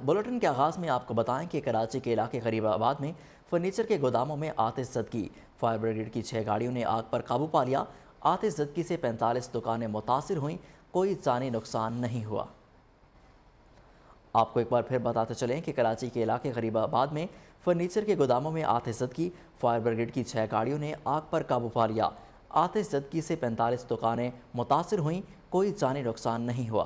Bulletin کے آغاز میں آپ کو بتائیں کہ کراچی کے علاقے غریب آباد میں فرنیچر کے گوداموں میں آتش زدگی، فائر بریگیڈ کی 6 گاڑیوں نے آگ پر قابو پا لیا۔ آتش زدگی سے 45 دکانیں متاثر ہوئیں، کوئی جانی نقصان نہیں ہوا۔ آپ کو ایک بار پھر بتاتے چلیں کہ کراچی کے علاقے غریب آباد میں فرنیچر کے گوداموں میں آتش زدگی، فائر بریگیڈ کی 6 گاڑیوں نے آگ پر قابو پا لیا۔ آتش زدگی سے 45 دکانیں متاثر ہوئیں، کوئی جانی نقصان نہیں ہوا۔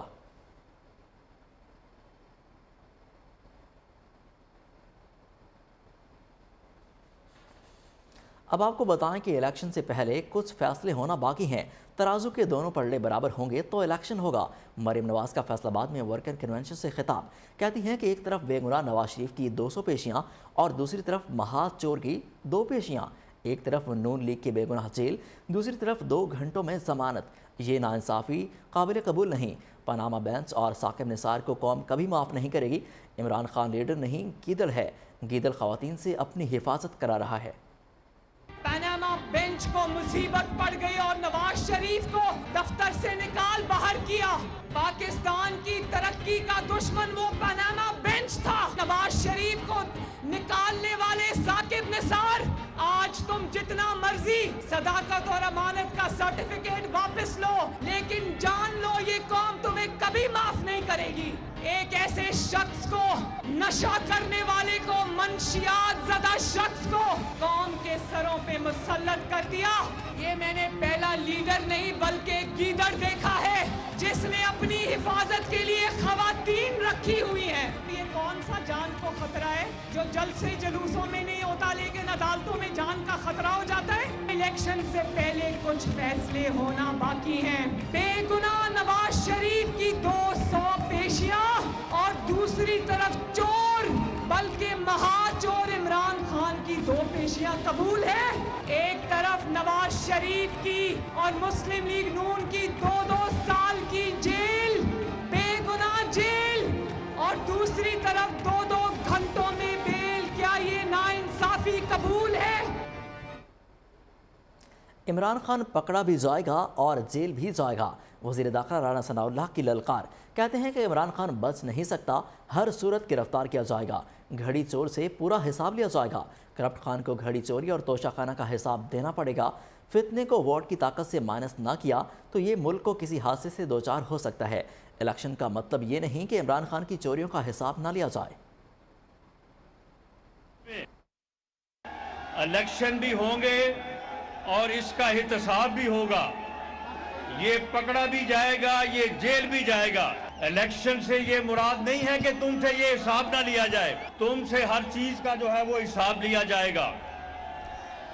اب آپ کو بتائیں کہ الیکشن سے پہلے کچھ فیصلے ہونا باقی ہیں۔ ترازو کے دونوں پلڑے برابر ہوں گے تو الیکشن ہوگا۔ مریم نواز کا فیصل آباد میں ورکر کنونشن سے خطاب، کہتی ہیں کہ ایک طرف بے گناہ نواز شریف کی 200 پیشیاں اور دوسری طرف محاذ چور کی 2 پیشیاں، ایک طرف نون لیگ کے بے گناہ جیل، دوسری طرف 2 گھنٹوں میں ضمانت۔ یہ ناانصافی قابل قبول نہیں۔ پاناما بینچ اور ثاقب نثار کو قوم کبھی معاف نہیں کرے گی۔ عمران خان لیڈر نہیں گیدڑ ہے، گیدڑ خواتین سے اپنی حفاظت کرا رہا ہے۔ پاناما بینچ کو مصیبت پڑ گئی اور نواز شریف کو دفتر سے نکال باہر کیا۔ پاکستان کی ترقی کا دشمن وہ پاناما بینچ تھا۔ نواز شریف کو نکالنے والے ثاقب نثار، آج تم جتنا مرضی صداقت اور امانت کا سرٹیفکیٹ واپس لو، لیکن جان لو یہ قوم تمہیں کبھی معاف نہیں کرے گی۔ ایک ایسے شخص کو، نشہ کرنے والے کو، منشیات زدہ شخص کو قوم کے سروں پہ مسلط کر دیا۔ یہ میں نے پہلا لیڈر نہیں بلکہ گیدڑ دیکھا ہے جس نے اپنی حفاظت کے لیے خواتین رکھی ہوئی ہیں۔ یہ کون سا جان کو خطرہ ہے جو جلسے جلوسوں میں نہیں ہوتا لیکن عدالتوں میں جان کا خطرہ ہو جاتا ہے؟ الیکشن سے پہلے کچھ فیصلے ہونا باقی ہیں۔ بے گناہ نواز شریف کی 200 پیشیاں اور دوسری طرف چور، بلکہ مہا چور عمران خان کی 2 پیشیاں قبول ہے۔ ایک طرف نواز شریف کی اور مسلم لیگ نون کی 2 سال کی جیل، بے گناہ جیل، اور دوسری طرف 2 گھنٹوں میں بیل۔ کیا یہ ناانصافی قبول ہے؟ عمران خان پکڑا بھی جائے گا اور جیل بھی جائے گا، وزیر داخلہ رانا ثناء اللہ کی للکار۔ کہتے ہیں کہ عمران خان بچ نہیں سکتا، ہر صورت گرفتار کیا جائے گا، گھڑی چور سے پورا حساب لیا جائے گا۔ کرپٹ خان کو گھڑی چوری اور توشہ خانہ کا حساب دینا پڑے گا۔ فتنے کو ووٹ کی طاقت سے مائنس نہ کیا تو یہ ملک کو کسی حادثے سے دوچار ہو سکتا ہے۔ الیکشن کا مطلب یہ نہیں کہ عمران خان کی چوریوں کا حساب نہ لیا جائے۔ الیکشن بھی ہوں گے اور اس کا احتساب بھی ہوگا، یہ پکڑا بھی جائے گا، یہ جیل بھی جائے گا۔ الیکشن سے یہ مراد نہیں ہے کہ تم سے یہ حساب نہ لیا جائے، تم سے ہر چیز کا جو ہے وہ حساب لیا جائے گا،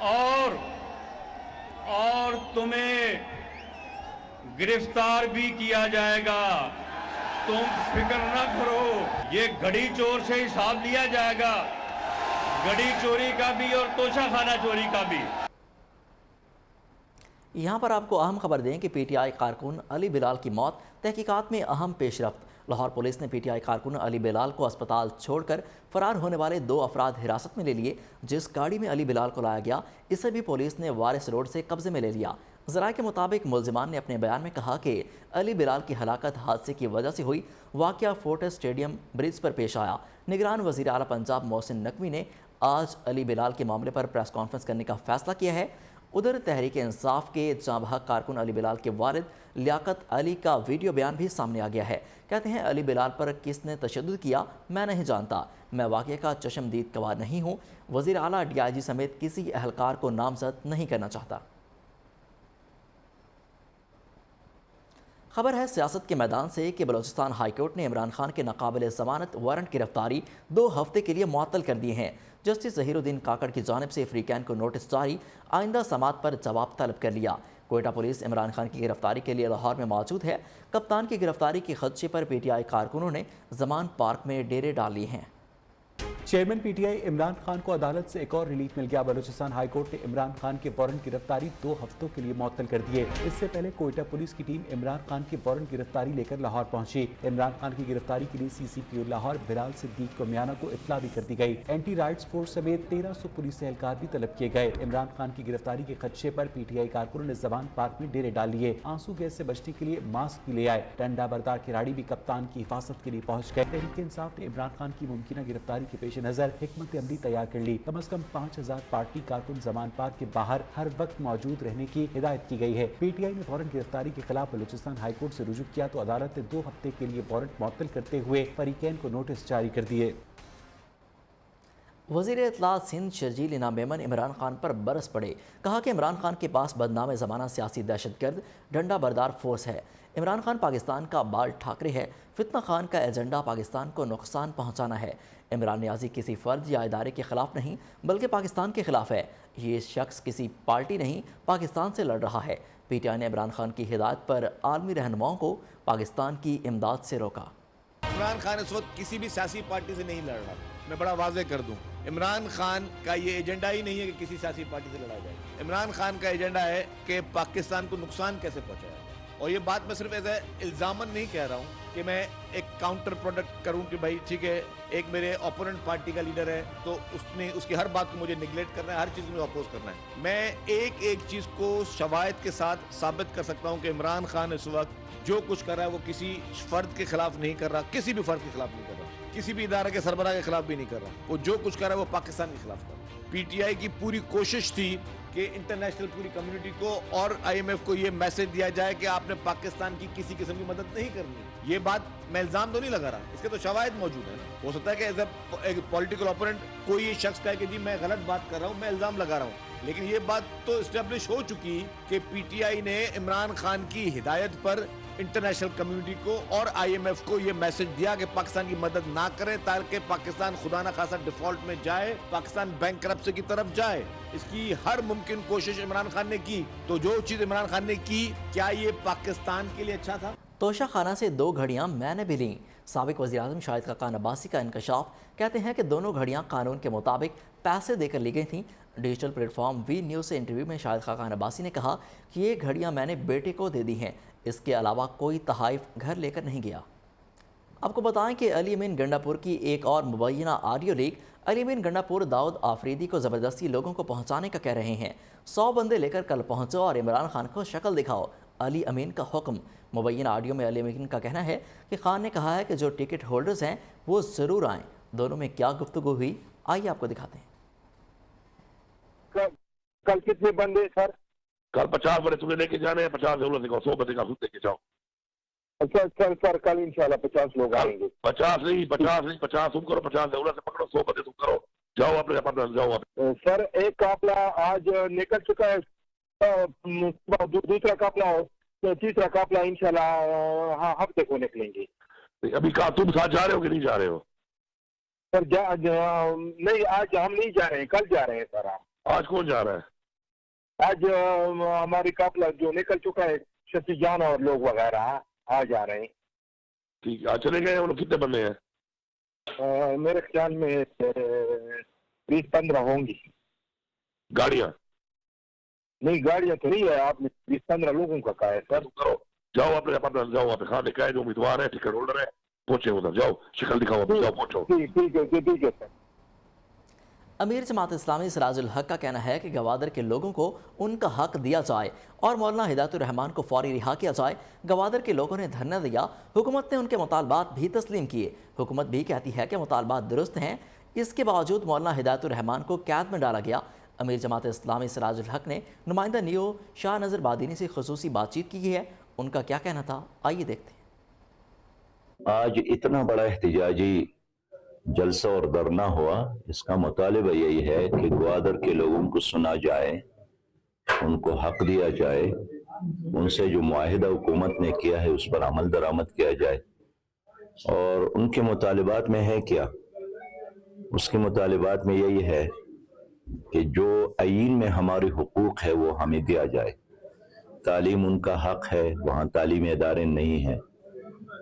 اور تمہیں گرفتار بھی کیا جائے گا۔ تم فکر نہ کرو، یہ گھڑی چور سے حساب لیا جائے گا، گھڑی چوری کا بھی اور توشہ خانہ چوری کا بھی۔ یہاں پر آپ کو اہم خبر دیں کہ پی ٹی آئی کارکن علی بلال کی موت، تحقیقات میں اہم پیش رفت۔ لاہور پولیس نے پی ٹی آئی کارکن علی بلال کو اسپتال چھوڑ کر فرار ہونے والے 2 افراد حراست میں لے لیے۔ جس گاڑی میں علی بلال کو لایا گیا اسے بھی پولیس نے وارث روڈ سے قبضے میں لے لیا۔ ذرائع کے مطابق ملزمان نے اپنے بیان میں کہا کہ علی بلال کی ہلاکت حادثے کی وجہ سے ہوئی۔ واقعہ فورٹ اسٹیڈیم برج پر پیش آیا۔ نگران وزیر اعلیٰ پنجاب محسن نقوی نے آج علی بلال کے معاملے پر پریس کانفرنس کرنے کا فیصلہ کیا ہے۔ ادھر تحریک انصاف کے جاں بحق کارکن علی بلال کے والد لیاقت علی کا ویڈیو بیان بھی سامنے آ گیا ہے۔ کہتے ہیں علی بلال پر کس نے تشدد کیا میں نہیں جانتا، میں واقعے کا چشمدید گواہ نہیں ہوں۔ وزیر اعلیٰ ڈی آئی جی سمیت کسی اہلکار کو نامزد نہیں کرنا چاہتا۔ خبر ہے سیاست کے میدان سے کہ بلوچستان ہائی کورٹ نے عمران خان کے ناقابل ضمانت وارنٹ گرفتاری 2 ہفتے کے لیے معطل کر دیے ہیں۔ جسٹس ظہیر الدین کاکڑ کی جانب سے فریقین کو نوٹس جاری، آئندہ سماعت پر جواب طلب کر لیا۔ کوئٹہ پولیس عمران خان کی گرفتاری کے لیے لاہور میں موجود ہے۔ کپتان کی گرفتاری کے خدشے پر پی ٹی آئی کارکنوں نے زمان پارک میں ڈیرے ڈال لیے ہیں۔ Chairman P T I Imran Khan کو عدالت سے ایک اور ریلیف مل گیا۔ بلوچستان ہائی کورٹ نے عمران خان کے وارنٹ گرفتاری 2 ہفتوں کے لیے معطل کر دیے۔ اس سے پہلے کوئٹہ پولیس کی ٹیم عمران خان کی وارنٹ گرفتاری لے کر لاہور پہنچی۔ عمران خان کی گرفتاری کے لیے سی سی پی او لاہور بلال صدیق کو میانہ کو اطلاع بھی کر دی گئی۔ اینٹی رائٹس فورس سمیت 1300 پولیس اہلکار بھی طلب کیے گئے۔ عمران خان کی گرفتاری کے خدشے پر پی ٹی آئی کارکنوں نے زبان پارک میں ڈیرے ڈال لیے۔ آنسو گیس سے بچنے کے لیے ماسک بھی لے آئے۔ ڈنڈا بردار کھلاڑی بھی کپتان کی حفاظت کے لیے پہنچ گئے۔ تحریک انصاف نے عمران خان کی ممکنہ گرفتاری کے پیش نظر حکمت عملی تیار کر لی۔ کم از کم 5000 پارٹی کارکن زمان پارک کے باہر ہر وقت موجود رہنے کی ہدایت کی گئی ہے۔ پی ٹی آئی نے وارنٹ گرفتاری کے خلاف بلوچستان ہائی کورٹ سے رجوع کیا تو عدالت نے 2 ہفتے کے لیے وارنٹ معطل کرتے ہوئے فریقین کو نوٹس جاری کر دیے۔ وزیر اطلاعات سندھ شرجیل انعام میمن عمران خان پر برس پڑے۔ کہا کہ عمران خان کے پاس بدنام زمانہ سیاسی دہشت گرد ڈنڈا بردار فورس ہے۔ عمران خان پاکستان کا بال ٹھاکرے ہے۔ فتنہ خان کا ایجنڈا پاکستان کو نقصان پہنچانا ہے۔ عمران نیازی کسی فرد یا ادارے کے خلاف نہیں بلکہ پاکستان کے خلاف ہے۔ یہ شخص کسی پارٹی نہیں پاکستان سے لڑ رہا ہے۔ پی ٹی آئی نے عمران خان کی ہدایت پر عالمی رہنماؤں کو پاکستان کی امداد سے روکا۔ عمران خان اس وقت کسی بھی سیاسی پارٹی سے نہیں لڑ رہا، میں بڑا واضح کر دوں۔ عمران خان کا یہ ایجنڈا ہی نہیں ہے کہ کسی سیاسی پارٹی سے لڑا جائے۔ عمران خان کا ایجنڈا ہے کہ پاکستان کو نقصان کیسے پہنچایا۔ اور یہ بات میں صرف ایسا الزامن نہیں کہہ رہا ہوں کہ میں ایک کاؤنٹر پروڈکٹ کروں کہ بھائی ٹھیک ہے ایک میرے اوپوننٹ پارٹی کا لیڈر ہے تو اس کی ہر بات کو مجھے نیگلیکٹ کرنا ہے، ہر چیز میں اپوز کرنا ہے۔ میں ایک چیز کو شواہد کے ساتھ ثابت کر سکتا ہوں کہ عمران خان اس وقت جو کچھ کر رہا ہے وہ کسی فرد کے خلاف نہیں کر رہا، کسی بھی فرد کے خلاف نہیں کر رہا، کسی بھی ادارے کے سربراہ کے خلاف بھی نہیں کر رہا۔ وہ جو کچھ کر رہا ہے وہ پاکستان کے خلاف کر رہا ہے۔ پی ٹی آئی کی پوری کوشش تھی کہ انٹرنیشنل پوری کمیونٹی کو اور آئی ایم ایف کو یہ میسج دیا جائے کہ آپ نے پاکستان کی کسی قسم کی مدد نہیں کرنی۔ یہ بات میں الزام تو نہیں لگا رہا، اس کے تو شواہد موجود ہیں۔ ہو سکتا ہے کہ ایز اے پولیٹیکل اوپوننٹ کوئی شخص کہے کہ جی میں غلط بات کر رہا ہوں، میں الزام لگا رہا ہوں، لیکن یہ بات تو اسٹیبلش ہو چکی کہ پی ٹی آئی نے عمران خان کی ہدایت پر انٹرنیشنل کمیونٹی کو اور آئی ایم ایف کو یہ میسج دیا کہ پاکستان کی مدد نہ کریں تاکہ پاکستان خدا نہ خاصا ڈیفالٹ میں جائے، پاکستان بینک کرپسی کی طرف جائے۔ اس کی ہر ممکن کوشش عمران خان نے کی، تو جو چیز عمران خان نے کی کیا یہ پاکستان کے لیے اچھا تھا؟ توشہ خانہ سے 2 گھڑیاں میں نے بھی لیں۔ سابق وزیراعظم شاہد خاقان عباسی کا انکشاف۔ کہتے ہیں کہ دونوں گھڑیاں قانون کے مطابق پیسے دے کر لی گئی تھیں۔ Digital plate form V news سے انٹرویو میں شاہد خاقان عباسی نے کہا کہ یہ گھڑیاں میں نے بیٹے کو دے دی ہیں، اس کے علاوہ کوئی تحائف گھر لے کر نہیں گیا۔ آپ کو بتائیں کہ علی امین گنڈا پور کی ایک اور مبینہ آڈیو لیک۔ علی امین گنڈا پور داؤد آفریدی کو زبردستی لوگوں کو پہنچانے کا کہہ رہے ہیں۔ 100 بندے لے کر کل پہنچو اور عمران خان کو شکل دکھاؤ، علی امین کا حکم۔ مبینہ آڈیو میں علی امین کا کہنا ہے کہ خان نے کہا ہے کہ جو ٹکٹ ہولڈرز ہیں وہ ضرور آئیں۔ دونوں میں کیا گفتگو ہوئی آئیے آپ کو دکھاتے ہیں۔ کل کتنے بندے سر؟ کل 50 بندے تمہیں لے کے جانے ہیں، 50 سے 100 بندے کا خود لے کے جاؤ۔ اچھا سر کل انشاءاللہ 50 لوگ آئیں گے۔ 50 نہیں 50 تم کرو، 50 سے سے پکڑو، 100 بندے تم کرو، جاؤ اپنے اپنا جاؤ۔ سر ایک قافلہ آج نکل چکا ہے، دوسرا قافلہ، تیسرا قافلہ انشاءاللہ ہفتے کو نکلیں گے۔ ابھی کہاں تم ساتھ جا رہے ہو کہ نہیں جا رہے ہو؟ سر نہیں، آج ہم نہیں جا رہے ہیں، کل جا رہے ہیں سر۔ آج کون جا رہا ہے؟ آج ہماری قافلہ جو نکل چکا ہے، شفیع جان اور لوگ وغیرہ آ جا رہے ہیں۔ ٹھیک ہے، چلے گئے ہیں۔ کتنے بندے ہیں؟ میرے خیال میں 20-15 ہوں گی گاڑیاں؟ نہیں گاڑیاں تو نہیں ہے، آپ نے 20-15 لوگوں کا کہا ہے سر۔ کرو، جاؤ اپنے اپنا جاؤ، آپ خان نے کہا جو امیدوار ہے ٹکٹ ہولڈر ہے پہنچے ادھر، جاؤ شکل دکھاؤ، جاؤ پہنچو۔ ٹھیک ہے سر۔ امیر جماعت اسلامی سراج الحق کا کہنا ہے کہ گوادر کے لوگوں کو ان کا حق دیا جائے اور مولانا ہدایت الرحمان کو فوری رہا کیا جائے۔ گوادر کے لوگوں نے دھرنا دیا، حکومت نے ان کے مطالبات بھی تسلیم کیے۔ حکومت بھی کہتی ہے کہ مطالبات درست ہیں، اس کے باوجود مولانا ہدایت الرحمان کو قید میں ڈالا گیا۔ امیر جماعت اسلامی سراج الحق نے نمائندہ نیو شاہ نظر بادینی سے خصوصی بات چیت کی ہے۔ ان کا کیا کہنا تھا آئیے دیکھتے ہیں۔ آج اتنا بڑا احتجاجی جلسہ اور دھرنا ہوا، اس کا مطالبہ یہی ہے کہ گوادر کے لوگوں کو سنا جائے، ان کو حق دیا جائے، ان سے جو معاہدہ حکومت نے کیا ہے اس پر عمل درآمد کیا جائے۔ اور ان کے مطالبات میں ہے کیا؟ اس کے مطالبات میں یہی ہے کہ جو آئین میں ہمارے حقوق ہے وہ ہمیں دیا جائے۔ تعلیم ان کا حق ہے، وہاں تعلیمی ادارے نہیں ہیں۔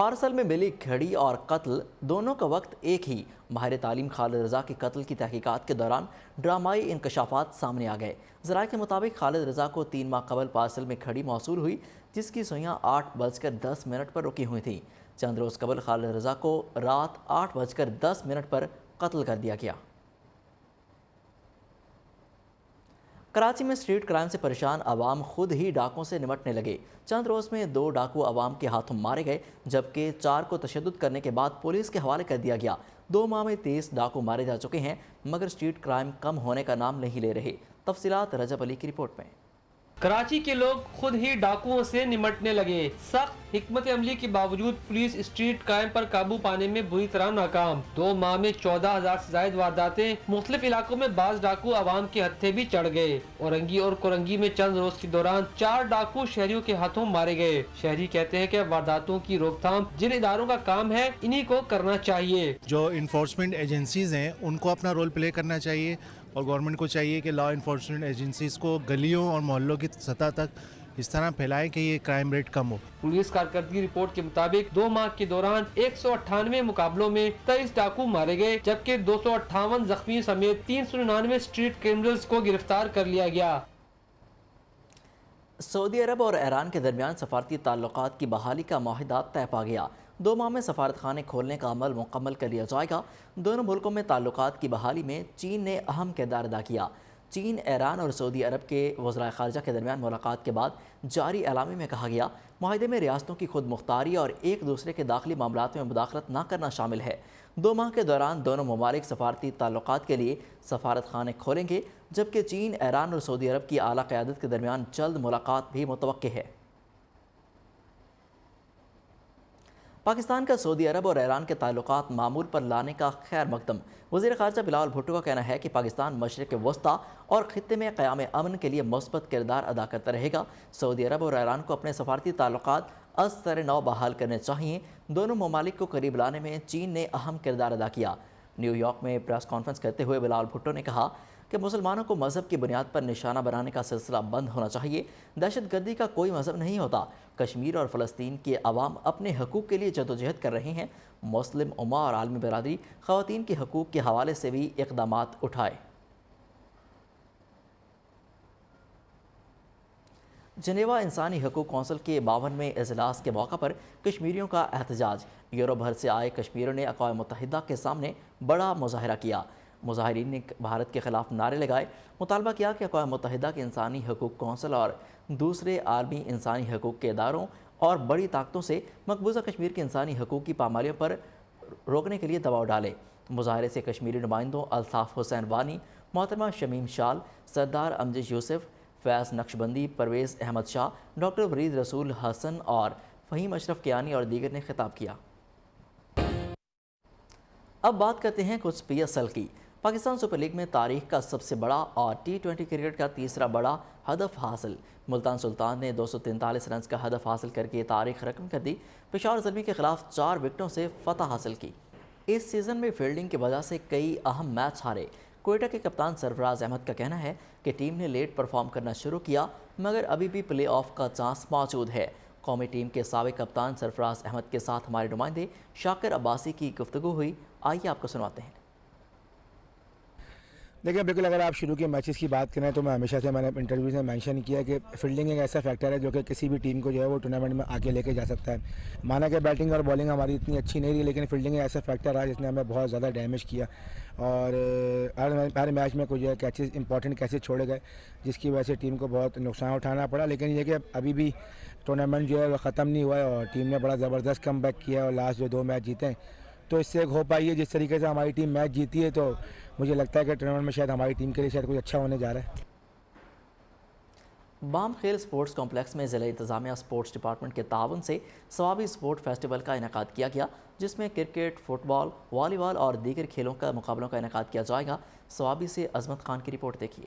پارسل میں ملی کھڑی اور قتل دونوں کا وقت ایک ہی۔ ماہر تعلیم خالد رضا کے قتل کی تحقیقات کے دوران ڈرامائی انکشافات سامنے آ گئے۔ ذرائع کے مطابق خالد رضا کو 3 ماہ قبل پارسل میں کھڑی موصول ہوئی، جس کی سوئیاں 8:10 پر رکی ہوئی تھیں۔ چند روز قبل خالد رضا کو رات 8:10 پر قتل کر دیا گیا۔ کراچی میں اسٹریٹ کرائم سے پریشان عوام خود ہی ڈاکوں سے نمٹنے لگے۔ چند روز میں 2 ڈاکو عوام کے ہاتھوں مارے گئے، جبکہ 4 کو تشدد کرنے کے بعد پولیس کے حوالے کر دیا گیا۔ 2 ماہ میں 30 ڈاکو مارے جا چکے ہیں، مگر اسٹریٹ کرائم کم ہونے کا نام نہیں لے رہے۔ تفصیلات رجب علی کی رپورٹ میں۔ کراچی کے لوگ خود ہی ڈاکوؤں سے نمٹنے لگے۔ سخت حکمت عملی کے باوجود پولیس اسٹریٹ کرائم پر قابو پانے میں بری طرح ناکام۔ 2 ماہ میں 14,000 سے زائد وارداتیں، مختلف علاقوں میں بعض ڈاکو عوام کے ہتھے بھی چڑھ گئے۔ اورنگی اور کورنگی میں چند روز کے دوران 4 ڈاکو شہریوں کے ہاتھوں مارے گئے۔ شہری کہتے ہیں کہ وارداتوں کی روک تھام جن اداروں کا کام ہے، انہی کو کرنا چاہیے۔ جو انفورسمنٹ ایجنسیز ہیں ان کو اپنا رول پلے کرنا چاہیے، اور گورنمنٹ کو چاہیے کہ لا انفورسمنٹ ایجنسیز کو گلیوں اور محلوں کی سطح تک اس طرح پھیلائیں کہ یہ کرائم ریٹ کم ہو۔ پولیس کارکردگی رپورٹ کے مطابق 2 ماہ کے دوران 198 مقابلوں میں 23 ڈاکو مارے گئے، جبکہ 258 زخمی سمیت 399 اسٹریٹ کرمنلز کو گرفتار کر لیا گیا۔ سعودی عرب اور ایران کے درمیان سفارتی تعلقات کی بحالی کا معاہدہ طے پا گیا۔ 2 ماہ میں سفارت خانے کھولنے کا عمل مکمل کر لیا جائے گا۔ دونوں ملکوں میں تعلقات کی بحالی میں چین نے اہم کردار ادا کیا۔ چین، ایران اور سعودی عرب کے وزرائے خارجہ کے درمیان ملاقات کے بعد جاری اعلامیے میں کہا گیا، معاہدے میں ریاستوں کی خود مختاری اور ایک دوسرے کے داخلی معاملات میں مداخلت نہ کرنا شامل ہے۔ 2 ماہ کے دوران دونوں ممالک سفارتی تعلقات کے لیے سفارت خانے کھولیں گے، جبکہ چین، ایران اور سعودی عرب کی اعلیٰ قیادت کے درمیان جلد ملاقات بھی متوقع ہے۔ پاکستان کا سعودی عرب اور ایران کے تعلقات معمول پر لانے کا خیر مقدم۔ وزیر خارجہ بلاول بھٹو کا کہنا ہے کہ پاکستان مشرق وسطیٰ اور خطے میں قیام امن کے لیے مثبت کردار ادا کرتا رہے گا۔ سعودی عرب اور ایران کو اپنے سفارتی تعلقات از سر نو بحال کرنے چاہیے۔ دونوں ممالک کو قریب لانے میں چین نے اہم کردار ادا کیا۔ نیو یارک میں پریس کانفرنس کرتے ہوئے بلاول بھٹو نے کہا کہ مسلمانوں کو مذہب کی بنیاد پر نشانہ بنانے کا سلسلہ بند ہونا چاہیے۔ دہشت گردی کا کوئی مذہب نہیں ہوتا۔ کشمیر اور فلسطین کے عوام اپنے حقوق کے لیے جدوجہد کر رہے ہیں۔ مسلم امہ اور عالمی برادری خواتین کے حقوق کے حوالے سے بھی اقدامات اٹھائے۔ جنیوا انسانی حقوق کونسل کے 52ویں اجلاس کے موقع پر کشمیریوں کا احتجاج۔ یورپ بھر سے آئے کشمیریوں نے اقوام متحدہ کے سامنے بڑا مظاہرہ کیا۔ مظاہرین نے بھارت کے خلاف نعرے لگائے، مطالبہ کیا کہ اقوام متحدہ کے انسانی حقوق کونسل اور دوسرے عالمی انسانی حقوق کے اداروں اور بڑی طاقتوں سے مقبوضہ کشمیر کے انسانی حقوق کی پامالیوں پر روکنے کے لیے دباؤ ڈالے۔ مظاہرے سے کشمیری نمائندوں الطاف حسین وانی، محترمہ شمیم شال، سردار امجد یوسف، فیض نقشبندی، پرویز احمد شاہ، ڈاکٹر ورید رسول حسن اور فہیم اشرف کیانی اور دیگر نے خطاب کیا۔ اب بات کرتے ہیں کچھ PSL کی۔ پاکستان سپر لیگ میں تاریخ کا سب سے بڑا اور T20 کرکٹ کا تیسرا بڑا ہدف حاصل۔ ملتان سلطان نے 243 رنز کا ہدف حاصل کر کے تاریخ رقم کر دی۔ پشاور زلمی کے خلاف 4 وکٹوں سے فتح حاصل کی۔ اس سیزن میں فیلڈنگ کی وجہ سے کئی اہم میچ ہارے۔ کوئٹہ کے کپتان سرفراز احمد کا کہنا ہے کہ ٹیم نے لیٹ پرفارم کرنا شروع کیا، مگر ابھی بھی پلے آف کا چانس موجود ہے۔ قومی ٹیم کے سابق کپتان سرفراز احمد کے ساتھ ہمارے نمائندے شاکر عباسی کی گفتگو ہوئی، آئیے آپ کو سنواتے ہیں۔ دیکھیں بالکل، اگر آپ شروع کے میچز کی بات کریں تو میں ہمیشہ سے میں نے انٹرویوز میں مینشن کیا کہ فیلڈنگ ایک ایسا فیکٹر ہے جو کہ کسی بھی ٹیم کو جو ہے وہ ٹورنامنٹ میں آگے لے کے جا سکتا ہے۔ مانا کہ بیٹنگ اور بالنگ ہماری اتنی اچھی نہیں رہی، لیکن فیلڈنگ ایک ایسا فیکٹر ہے جس نے ہمیں بہت زیادہ ڈیمیج کیا، اور ہر میچ میں کچھ جو ہے کیچز امپورٹنٹ کیچز چھوڑے گئے، جس کی وجہ سے ٹیم کو بہت نقصان اٹھانا پڑا۔ لیکن یہ کہ ابھی بھی ٹورنامنٹ جو ہے وہ ختم نہیں ہوا ہے اور ٹیم نے بڑا زبردست کم بیک کیا اور لاسٹ جو 2 میچ جیتے ہیں، تو اس سے ایک ہو پائی ہے جس طریقے سے ہماری ٹیم میچ جیتی ہے، تو مجھے لگتا ہے کہ ٹورنامنٹ میں شاید ہماری ٹیم کے لیے شاید کچھ اچھا ہونے جا رہا ہے۔ بام خیل سپورٹس کمپلیکس میں ضلع انتظامیہ سپورٹس ڈپارٹمنٹ کے تعاون سے ثوابی سپورٹ فیسٹیول کا انعقاد کیا گیا، جس میں کرکٹ، فٹ بال، والی بال اور دیگر کھیلوں کا مقابلوں کا انعقاد کیا جائے گا۔ ثوابی سے عظمت خان کی رپورٹ دیکھیے۔